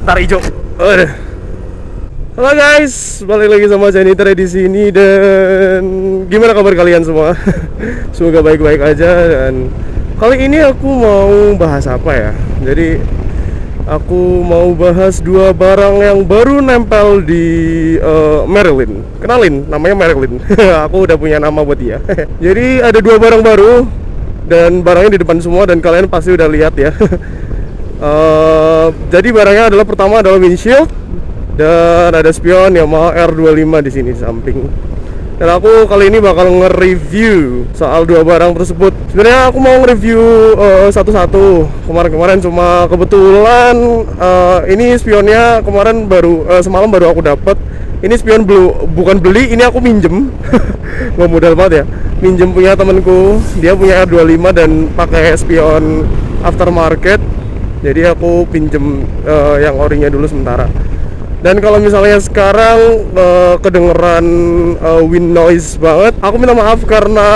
tar hijau. Halo guys, balik lagi sama Janitor di sini dan gimana kabar kalian semua? Semoga baik-baik aja. Dan kali ini aku mau bahas apa ya? Jadi aku mau bahas dua barang yang baru nempel di Marilyn. Kenalin, namanya Marilyn. Aku udah punya nama buat dia. Jadi ada dua barang baru dan barangnya di depan semua dan kalian pasti udah lihat ya. Jadi barangnya adalah pertama adalah windshield dan ada spion Yamaha R25 di sini samping. Dan aku kali ini bakal nge-review soal dua barang tersebut. Sebenarnya aku mau nge-review satu-satu. Kemarin cuma kebetulan ini spionnya kemarin baru semalam baru aku dapat. Ini spion bukan beli, ini aku minjem. Gak modal banget ya. Minjem punya temanku. Dia punya R25 dan pakai spion aftermarket. Jadi aku pinjem yang orinya dulu sementara. Dan kalau misalnya sekarang kedengeran wind noise banget, aku minta maaf karena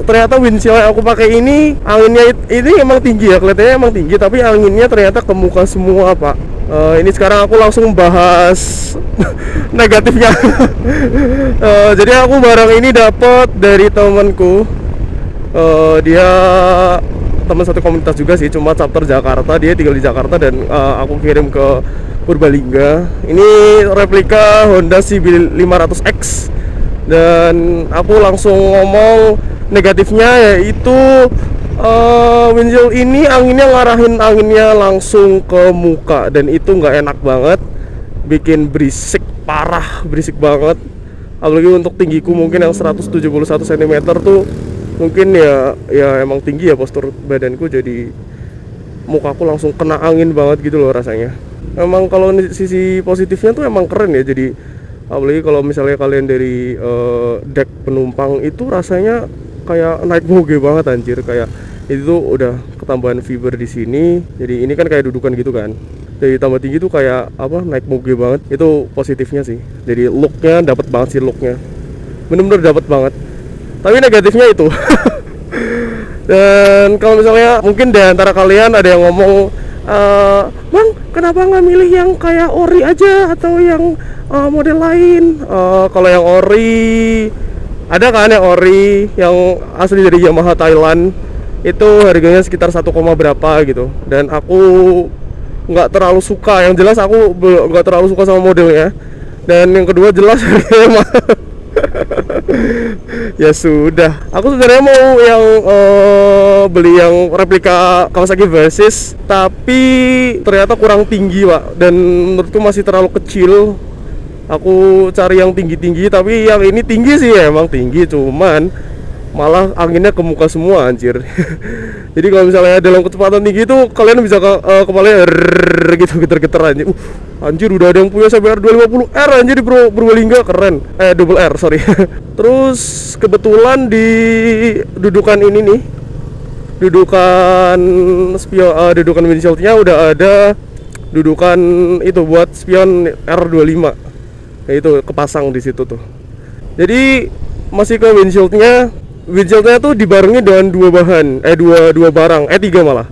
ternyata windshield yang aku pakai ini anginnya ini emang tinggi ya, kelihatannya emang tinggi, tapi anginnya ternyata ke muka semua pak. Ini sekarang aku langsung bahas negatifnya. Jadi aku barang ini dapat dari temanku. Dia teman satu komunitas juga sih, cuma chapter Jakarta, dia tinggal di Jakarta dan aku kirim ke Purbalingga. Ini replika Honda CB500X dan aku langsung ngomong negatifnya, yaitu windshield ini anginnya ngarahin anginnya langsung ke muka dan itu nggak enak banget, bikin berisik parah, berisik banget. Apalagi untuk tinggiku mungkin yang 171 cm tuh mungkin ya emang tinggi ya postur badanku, jadi mukaku langsung kena angin banget gitu loh rasanya. Emang kalau sisi positifnya tuh emang keren ya, jadi apalagi kalau misalnya kalian dari deck penumpang itu rasanya kayak naik moge banget anjir, kayak itu udah ketambahan fiber di sini, jadi ini kan kayak dudukan gitu kan, jadi tambah tinggi tuh kayak apa, naik moge banget. Itu positifnya sih, jadi looknya dapet banget sih, looknya bener-bener dapet banget. Tapi negatifnya itu. Dan kalau misalnya mungkin di antara kalian ada yang ngomong, Bang, kenapa nggak milih yang kayak ori aja atau yang model lain? Kalau yang ori, ada kan yang ori yang asli dari Yamaha Thailand, itu harganya sekitar 1, berapa gitu. Dan aku nggak terlalu suka, yang jelas aku nggak terlalu suka sama modelnya. Dan yang kedua jelas harganya mahal. Ya sudah, aku sebenarnya mau yang beli yang replika Kawasaki Versys, tapi ternyata kurang tinggi pak, dan menurutku masih terlalu kecil. Aku cari yang tinggi-tinggi, tapi yang ini tinggi sih ya, emang tinggi, cuman malah anginnya ke muka semua anjir. Jadi kalau misalnya dalam kecepatan tinggi itu kalian bisa kepalanya gitu geter-geter anjir. Anjir udah ada yang punya CBR 250R anjir di Purbalingga, keren. Double R, sorry. Terus kebetulan di dudukan ini nih, dudukan dudukan windshieldnya udah ada dudukan itu buat spion R25. Ya itu kepasang di situ tuh. Jadi masih ke windshieldnya tuh dibarengi dengan dua barang, tiga malah.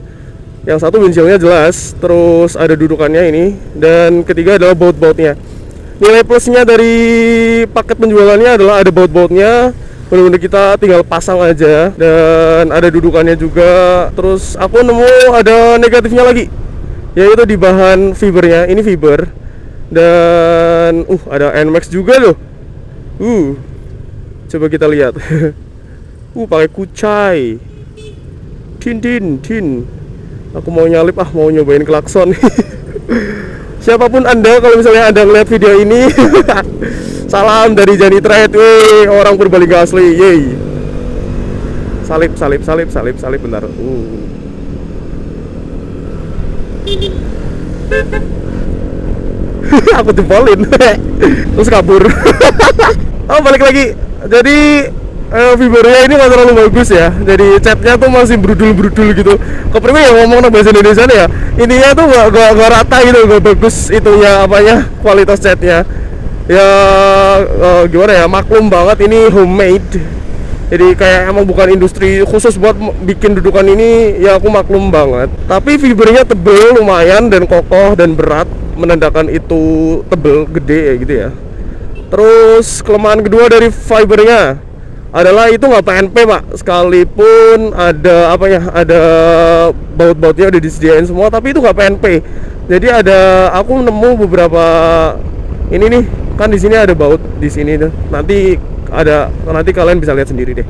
Yang satu windshieldnya jelas, terus ada dudukannya ini, dan ketiga adalah baut-bautnya. Nilai plusnya dari paket penjualannya adalah ada baut-bautnya, benar-benar kita tinggal pasang aja, dan ada dudukannya juga. Terus aku nemu ada negatifnya lagi, yaitu di bahan fibernya, ini fiber, dan ada NMAX juga loh. Coba kita lihat. Pakai kucai. Tin. Aku mau nyalip, mau nyobain klakson. Siapapun Anda, kalau misalnya Anda ngeliat video ini, salam dari Jani Trade, orang Purbalingga asli, yeay. Salip, bentar. Aku jempolin. Terus kabur. Balik lagi. Jadi fibernya ini nggak terlalu bagus ya, jadi catnya tuh masih brudul gitu. Kepriwe ya ngomong bahasa Indonesia ya, ininya tuh nggak rata gitu, nggak bagus itunya apanya, kualitas catnya ya. Gimana ya, maklum banget ini homemade, jadi kayak emang bukan industri khusus buat bikin dudukan ini ya, aku maklum banget. Tapi fibernya tebel lumayan dan kokoh dan berat, menandakan itu tebel, gede ya gitu ya. Terus kelemahan kedua dari fibernya adalah itu nggak PNP pak, sekalipun ada apa ya, ada baut-bautnya udah disediain semua, tapi itu nggak PNP. Jadi aku nemu beberapa ini nih, kan di sini ada baut di sini tuh. Nanti kalian bisa lihat sendiri deh.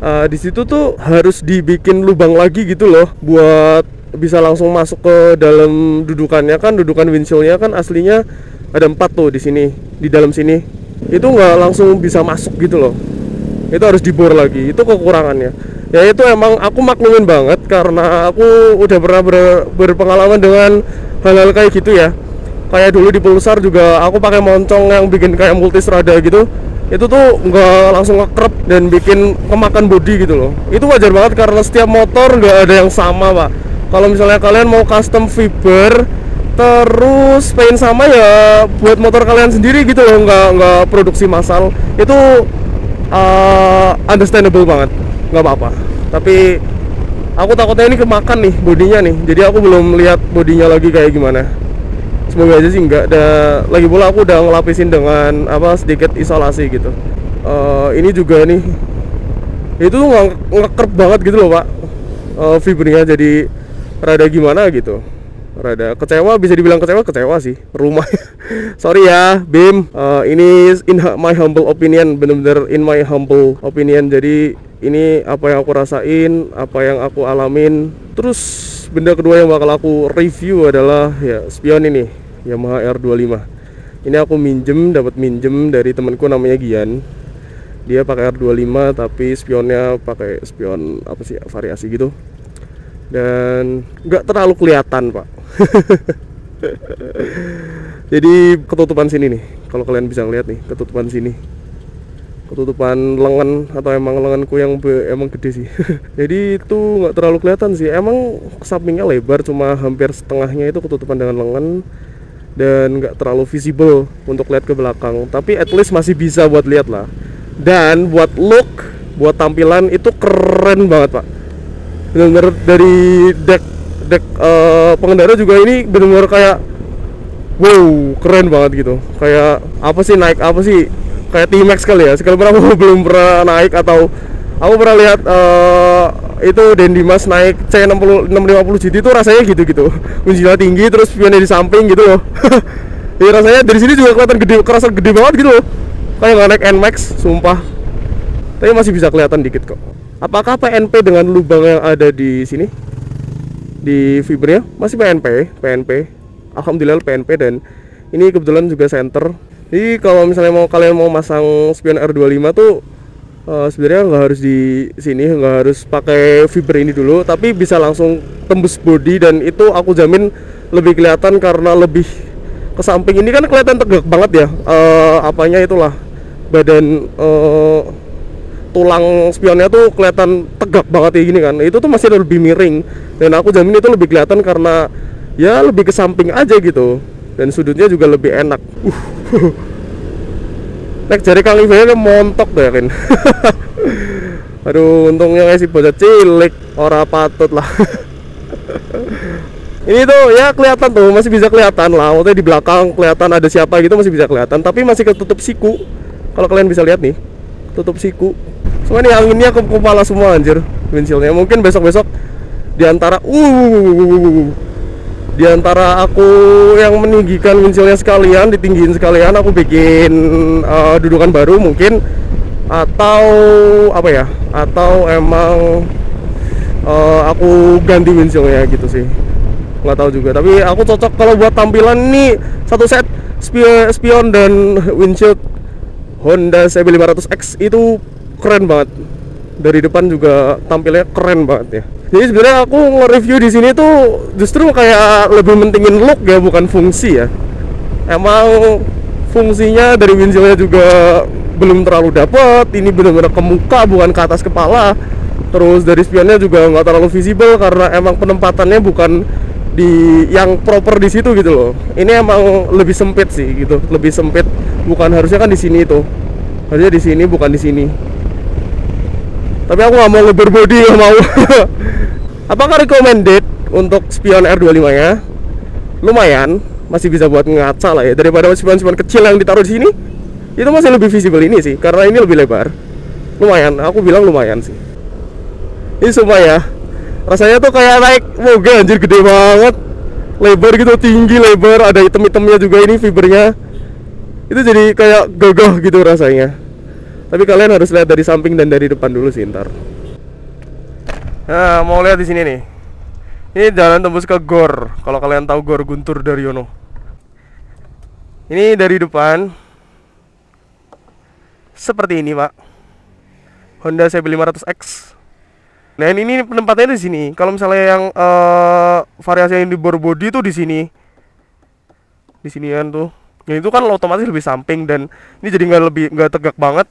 Di situ tuh harus dibikin lubang lagi gitu loh, buat bisa langsung masuk ke dalam dudukannya. Kan dudukan windshieldnya kan aslinya ada 4 tuh di sini, di dalam sini itu nggak langsung bisa masuk gitu loh, itu harus dibor lagi. Itu kekurangannya ya, itu emang aku maklumin banget karena aku udah pernah berpengalaman dengan hal-hal kayak gitu ya. Kayak dulu di Pulsar juga aku pakai moncong yang bikin kayak multistrada gitu, itu tuh nggak langsung ngekrep dan bikin kemakan bodi gitu loh. Itu wajar banget karena setiap motor nggak ada yang sama pak. Kalau misalnya kalian mau custom fiber terus pengen sama ya buat motor kalian sendiri gitu loh, nggak produksi massal. Itu understandable banget, nggak apa-apa. Tapi aku takutnya ini kemakan nih bodinya nih, jadi aku belum lihat bodinya lagi kayak gimana. Semoga aja sih enggak. Dan lagi pula aku udah ngelapisin dengan sedikit isolasi gitu. Ini juga nih, itu tuh ngekerp banget gitu loh pak, fibernya. Jadi rada gimana gitu, rada kecewa, bisa dibilang kecewa sih rumah. Sorry ya Bim, ini in my humble opinion, bener-bener in my humble opinion. Jadi ini apa yang aku rasain, apa yang aku alamin. Terus benda kedua yang bakal aku review adalah ya spion ini, Yamaha R25. Ini aku dapat minjem dari temanku namanya Gian. Dia pakai R25 tapi spionnya pakai spion apa sih, variasi gitu. Dan nggak terlalu kelihatan pak. Jadi ketutupan sini nih, kalau kalian bisa ngeliat nih, ketutupan sini, ketutupan lengan, atau emang lenganku yang emang gede sih. Jadi itu nggak terlalu kelihatan sih. Emang sampingnya lebar, cuma hampir setengahnya itu ketutupan dengan lengan, dan nggak terlalu visible untuk lihat ke belakang. Tapi at least masih bisa buat lihat lah. Dan buat look, buat tampilan itu keren banget pak. Bener-bener dari deck pengendara juga ini bener-bener kayak wow, keren banget gitu. Kayak apa sih, naik apa sih, kayak T-Max kali ya. Sekalipun aku belum pernah naik, atau aku pernah lihat itu Den Dimas naik C60 650 GT itu rasanya gitu-gitu. Windshield tinggi terus spionnya di samping gitu loh. Ya rasanya dari sini juga kelihatan gede, kerasa gede banget gitu loh. Kayak nggak naik NMAX, sumpah. Tapi masih bisa kelihatan dikit kok. Apakah PNP dengan lubang yang ada di sini, di fibernya? Masih PNP. Alhamdulillah PNP, dan ini kebetulan juga center. Jadi kalau misalnya kalian mau masang spion R25 tuh sebenarnya nggak harus di sini, nggak harus pakai fiber ini dulu, tapi bisa langsung tembus body, dan itu aku jamin lebih kelihatan karena lebih ke samping. Ini kan kelihatan tegak banget ya, apanya itulah badan tulang spionnya tuh kelihatan tegak banget kayak gini kan. Itu tuh masih lebih miring, dan aku jamin itu lebih kelihatan karena ya lebih ke samping aja gitu, dan sudutnya juga lebih enak. Nek jari Kang Ivan montok deh kan. Aduh, untungnya ngasih bocah cilik, ora patut lah. Ini tuh ya kelihatan tuh, masih bisa kelihatan lah. Maksudnya di belakang kelihatan ada siapa gitu masih bisa kelihatan, tapi masih ketutup siku. Kalau kalian bisa lihat nih, tutup siku. Semua nih anginnya ke kepala semua anjir windshieldnya. Mungkin besok-besok diantara aku yang meninggikan windshieldnya sekalian, ditinggiin sekalian, aku bikin dudukan baru mungkin, atau apa ya, atau emang aku ganti windshieldnya gitu sih, nggak tahu juga. Tapi aku cocok kalau buat tampilan nih, satu set spion dan windshield Honda CB500X itu keren banget. Dari depan juga tampilnya keren banget ya. Jadi sebenarnya aku nge-review di sini tuh justru kayak lebih mentingin look ya, bukan fungsi ya. Emang fungsinya dari windshieldnya juga belum terlalu dapet. Ini benar-benar ke muka, bukan ke atas kepala. Terus dari spionnya juga nggak terlalu visible karena emang penempatannya bukan di yang proper di situ gitu loh. Ini emang lebih sempit sih gitu, lebih sempit. Bukan harusnya kan di sini tuh, harusnya di sini bukan di sini. Tapi aku nggak mau ngeber body, nggak mau. Apakah recommended untuk spion R25 nya? Lumayan, masih bisa buat ngaca lah ya, daripada spion-spion kecil yang ditaruh di sini. Itu masih lebih visible ini sih, karena ini lebih lebar. Lumayan, aku bilang lumayan sih. Ini sumpah ya, rasanya tuh kayak naik moga, anjir, gede banget. Lebar gitu, tinggi, lebar, ada item-itemnya juga ini fibernya. Itu jadi kayak gagah gitu rasanya. Tapi kalian harus lihat dari samping dan dari depan dulu sih ntar. Nah, mau lihat di sini nih. Ini jalan tembus ke Gor. Kalau kalian tahu Gor Guntur Daryono. Ini dari depan. Seperti ini, Pak. Honda CB500X. Nah, ini penempatnya di sini. Kalau misalnya yang variasi yang di bore body itu di sini. Di sinian tuh. Yang itu kan otomatis lebih samping dan ini jadi nggak tegak banget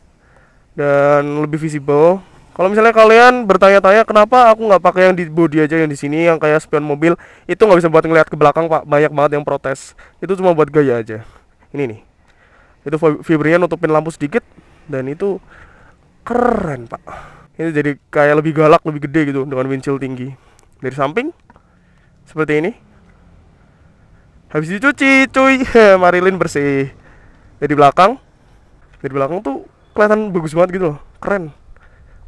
dan lebih visible. Kalau misalnya kalian bertanya-tanya kenapa aku nggak pakai yang di body aja, yang di sini yang kayak spion mobil, itu nggak bisa buat ngeliat ke belakang, Pak. Banyak banget yang protes. Itu cuma buat gaya aja. Ini nih. Itu fibernya nutupin lampu sedikit dan itu keren, Pak. Ini jadi kayak lebih galak, lebih gede gitu dengan windshield tinggi. Dari samping seperti ini. Habis dicuci, cuy. Marilin bersih. Dari belakang tuh kelihatan bagus banget gitu loh. Keren.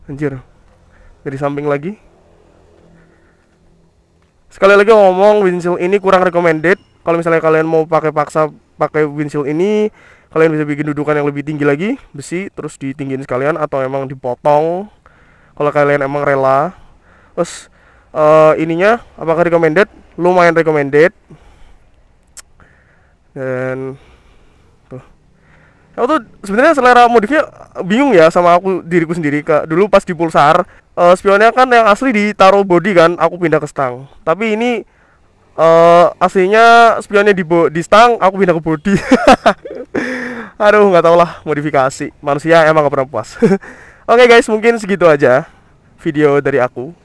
Anjir. Dari samping lagi. Sekali lagi ngomong, windshield ini kurang recommended. Kalau misalnya kalian mau paksa pakai windshield ini, kalian bisa bikin dudukan yang lebih tinggi lagi, besi, terus ditinggiin sekalian atau emang dipotong. Kalau kalian emang rela. Terus ininya apakah recommended? Lumayan recommended. Dan aku tuh sebenarnya selera modifnya bingung ya sama aku diriku sendiri. Dulu pas di Pulsar, spionnya kan yang asli ditaruh body kan, aku pindah ke stang. Tapi ini aslinya spionnya di stang, aku pindah ke body. Aduh, nggak tau lah, modifikasi manusia emang gak pernah puas. Oke guys, mungkin segitu aja video dari aku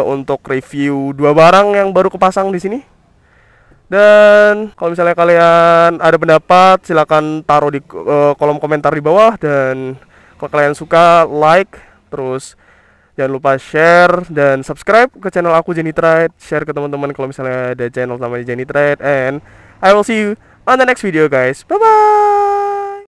untuk review dua barang yang baru kepasang di sini. Dan kalau misalnya kalian ada pendapat, silakan taruh di kolom komentar di bawah. Dan kalau kalian suka, like. Terus jangan lupa share dan subscribe ke channel aku, Jenny Trade. Share ke teman-teman kalau misalnya ada channel namanya Jenny Trade. And I will see you on the next video guys. Bye bye.